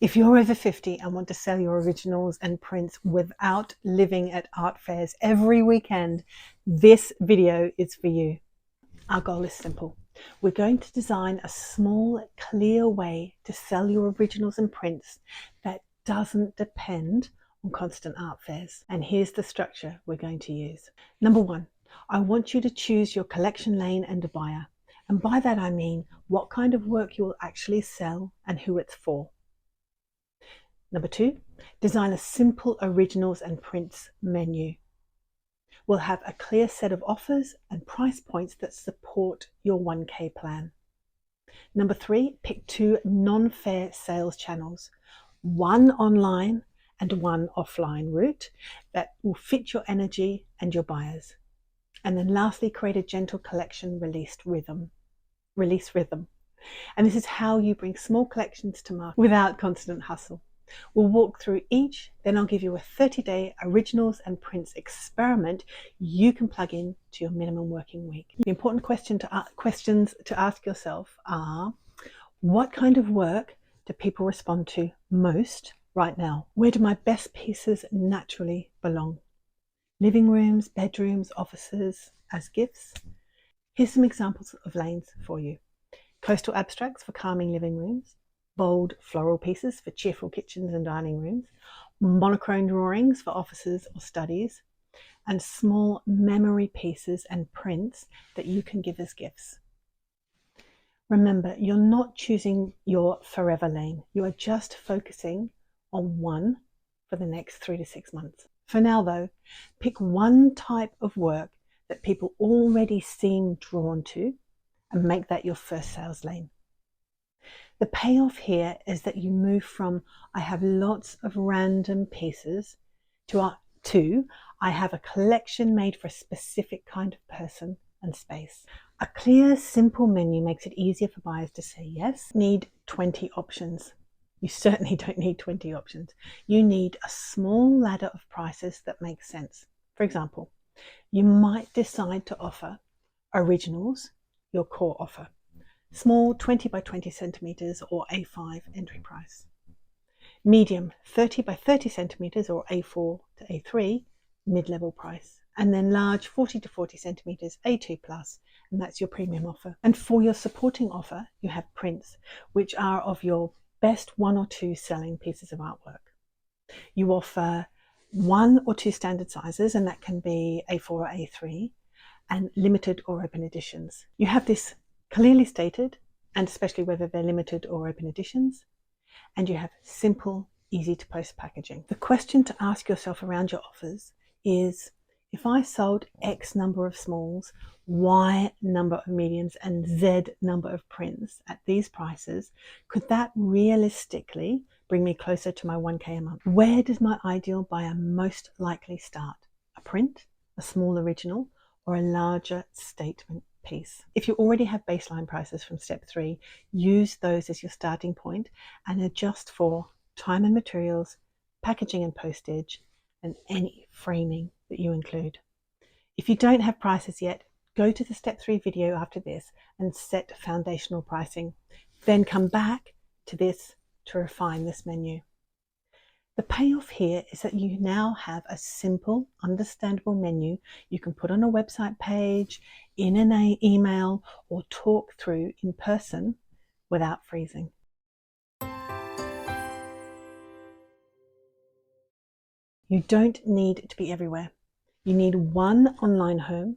If you're over 50 and want to sell your originals and prints without living at art fairs every weekend, this video is for you. Our goal is simple. We're going to design a small, clear way to sell your originals and prints that doesn't depend on constant art fairs. And here's the structure we're going to use. Number one, I want you to choose your collection lane and a buyer. And by that I mean what kind of work you will actually sell and who it's for. Number two, design a simple originals and prints menu. We'll have a clear set of offers and price points that support your 1K plan. Number three, pick 2 non-fair sales channels, one online and one offline route that will fit your energy and your buyers. And then lastly, create a gentle collection release rhythm. And this is how you bring small collections to market without constant hustle. We'll walk through each, then I'll give you a 30-day originals and prints experiment you can plug in to your minimum working week. The important questions to ask yourself are, what kind of work do people respond to most right now? Where do my best pieces naturally belong? Living rooms, bedrooms, offices, as gifts? Here's some examples of lanes for you. Coastal abstracts for calming living rooms, bold floral pieces for cheerful kitchens and dining rooms, monochrome drawings for offices or studies, and small memory pieces and prints that you can give as gifts. Remember, you're not choosing your forever lane. You are just focusing on one for the next 3 to 6 months. For now though, pick one type of work that people already seem drawn to and make that your first sales lane. The payoff here is that you move from I have lots of random pieces to I have a collection made for a specific kind of person and space. A clear, simple menu makes it easier for buyers to say yes. Need 20 options. You certainly don't need 20 options. You need a small ladder of prices that make sense. For example, you might decide to offer originals, your core offer. Small 20 by 20 centimeters or A5 entry price. Medium 30 by 30 centimeters or A4 to A3 mid-level price. And then large 40 to 40 centimeters A2 plus, and that's your premium offer. And for your supporting offer, you have prints, which are of your best 1 or 2 selling pieces of artwork. You offer 1 or 2 standard sizes, and that can be A4 or A3, and limited or open editions. You have this clearly stated, and especially whether they're limited or open editions, and you have simple, easy to post packaging. The question to ask yourself around your offers is, if I sold X number of smalls, Y number of mediums, and Z number of prints at these prices, could that realistically bring me closer to my 1K a month? Where does my ideal buyer most likely start? A print, a small original, or a larger statement piece? If you already have baseline prices from step 3, use those as your starting point and adjust for time and materials, packaging and postage, and any framing that you include. If you don't have prices yet, go to the step 3 video after this and set foundational pricing. Then come back to this to refine this menu. The payoff here is that you now have a simple, understandable menu you can put on a website page, in an email, or talk through in person without freezing. You don't need to be everywhere. You need one online home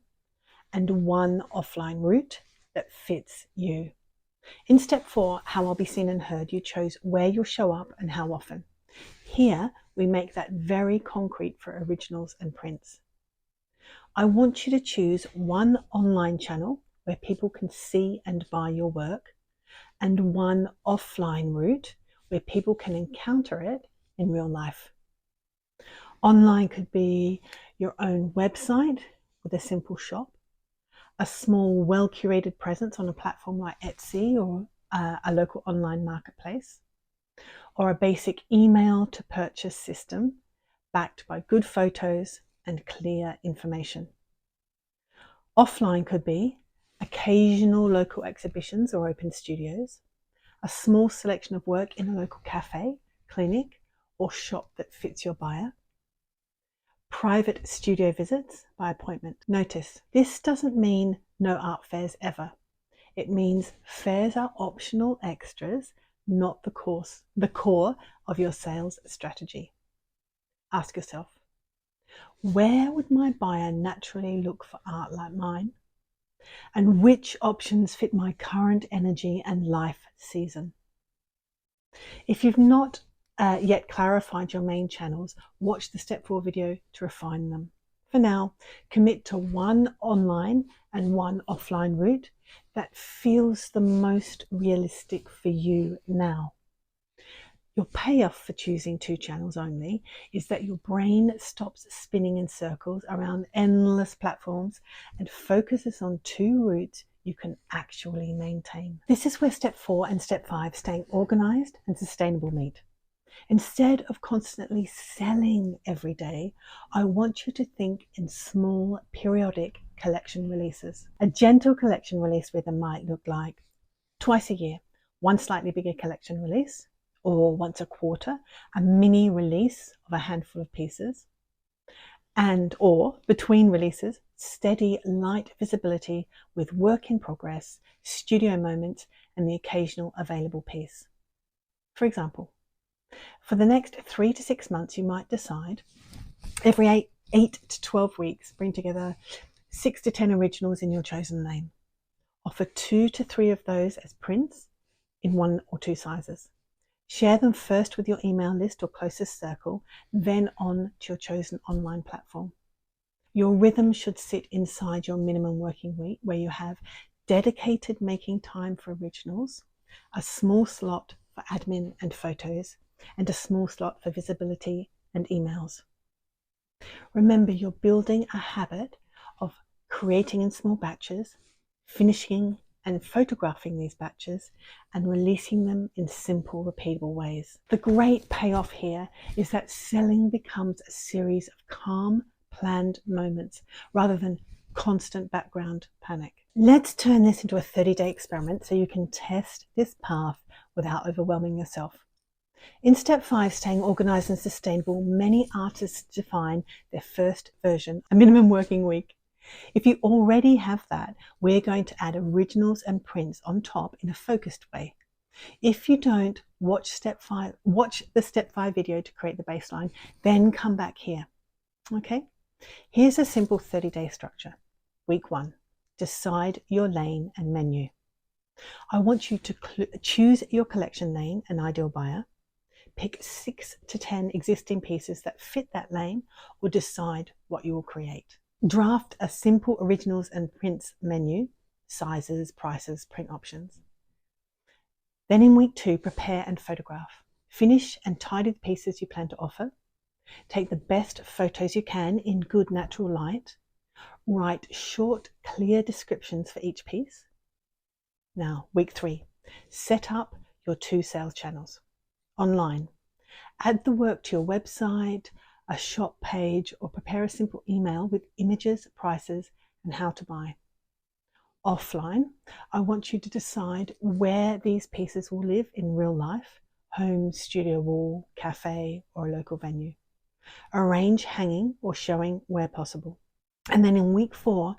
and one offline route that fits you. In step 4, how I'll be seen and heard, you chose where you'll show up and how often. Here, we make that very concrete for originals and prints. I want you to choose one online channel where people can see and buy your work, and one offline route where people can encounter it in real life. Online could be your own website with a simple shop, a small, well-curated presence on a platform like Etsy or a local online marketplace, or a basic email to purchase system backed by good photos and clear information. Offline could be occasional local exhibitions or open studios, a small selection of work in a local cafe clinic or shop that fits your buyer. Private studio visits by appointment. Notice, this doesn't mean no art fairs ever. It means fairs are optional extras, not the core of your sales strategy. Ask yourself, where would my buyer naturally look for art like mine? And which options fit my current energy and life season? If you've not yet clarified your main channels, watch the Step 4 video to refine them. For now, commit to one online and one offline route that feels the most realistic for you now. Your payoff for choosing 2 channels only is that your brain stops spinning in circles around endless platforms and focuses on 2 routes you can actually maintain. This is where Step 4 and Step 5, staying organized and sustainable, meet. Instead of constantly selling every day, I want you to think in small, periodic collection releases. A gentle collection release rhythm might look like twice a year, one slightly bigger collection release, or once a quarter, a mini release of a handful of pieces, or between releases, steady light visibility with work in progress, studio moments, and the occasional available piece. For example, for the next 3 to 6 months, you might decide every 8 to 12 weeks, bring together 6 to 10 originals in your chosen lane. Offer 2 to 3 of those as prints in 1 or 2 sizes. Share them first with your email list or closest circle, then on to your chosen online platform. Your rhythm should sit inside your minimum working week, where you have dedicated making time for originals, a small slot for admin and photos, and a small slot for visibility and emails. Remember, you're building a habit of creating in small batches, finishing and photographing these batches, and releasing them in simple, repeatable ways. The great payoff here is that selling becomes a series of calm, planned moments rather than constant background panic. Let's turn this into a 30-day experiment so you can test this path without overwhelming yourself. In Step 5, staying organized and sustainable, many artists define their first version, a minimum working week. If you already have that, we're going to add originals and prints on top in a focused way. If you don't, watch the Step 5 video to create the baseline, then come back here. Okay? Here's a simple 30-day structure. Week 1, decide your lane and menu. I want you to choose your collection lane and ideal buyer. Pick 6 to 10 existing pieces that fit that lane, or decide what you will create. Draft a simple originals and prints menu, sizes, prices, print options. Then in week 2, prepare and photograph. Finish and tidy the pieces you plan to offer. Take the best photos you can in good natural light. Write short, clear descriptions for each piece. Now, week 3, set up your 2 sales channels. Online, add the work to your website, a shop page, or prepare a simple email with images, prices, and how to buy. Offline, I want you to decide where these pieces will live in real life: home, studio wall, cafe, or a local venue. Arrange hanging or showing where possible. And then in week 4,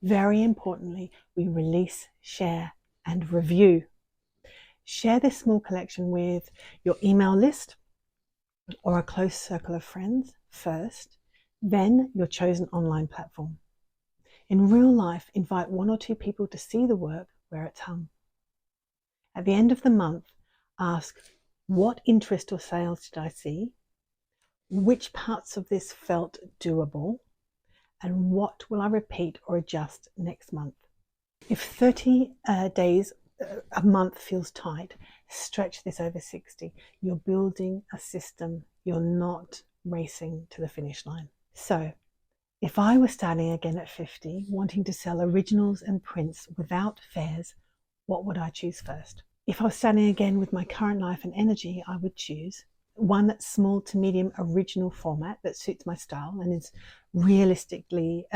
very importantly, we release, share, and review. Share this small collection with your email list or a close circle of friends first, then your chosen online platform. In real life, invite 1 or 2 people to see the work where it's hung. At the end of the month, ask, what interest or sales did I see? Which parts of this felt doable? And what will I repeat or adjust next month? If 30 days a month feels tight, stretch this over 60. You're building a system. You're not racing to the finish line. So if I were starting again at 50, wanting to sell originals and prints without fairs, what would I choose first? If I was starting again with my current life and energy, I would choose one small to medium original format that suits my style and is realistically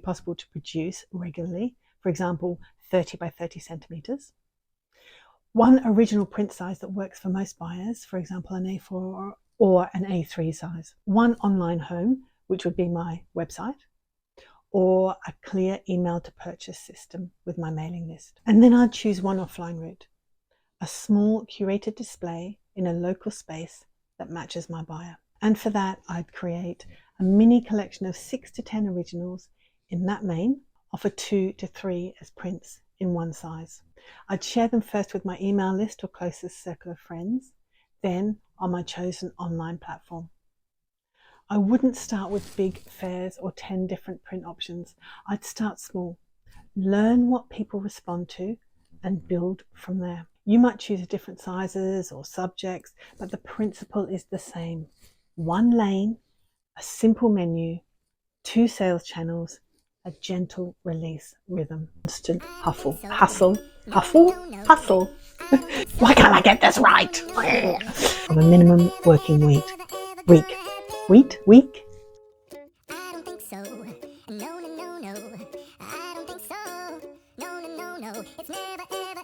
possible to produce regularly. For example, 30 by 30 centimeters. One original print size that works for most buyers, for example, an A4 or an A3 size. One online home, which would be my website, or a clear email to purchase system with my mailing list. And then I'd choose one offline route, a small curated display in a local space that matches my buyer. And for that, I'd create a mini collection of 6 to 10 originals in that main, offer 2 to 3 as prints in one size. I'd share them first with my email list or closest circle of friends, then on my chosen online platform. I wouldn't start with big fairs or 10 different print options. I'd start small, learn what people respond to, and build from there. You might choose different sizes or subjects, but the principle is the same. One lane, a simple menu, 2 sales channels, a gentle release rhythm. Constant hustle. Why can't I get this right? Of a minimum working week. Week? I don't think so. No. I don't think so. No. It's never ever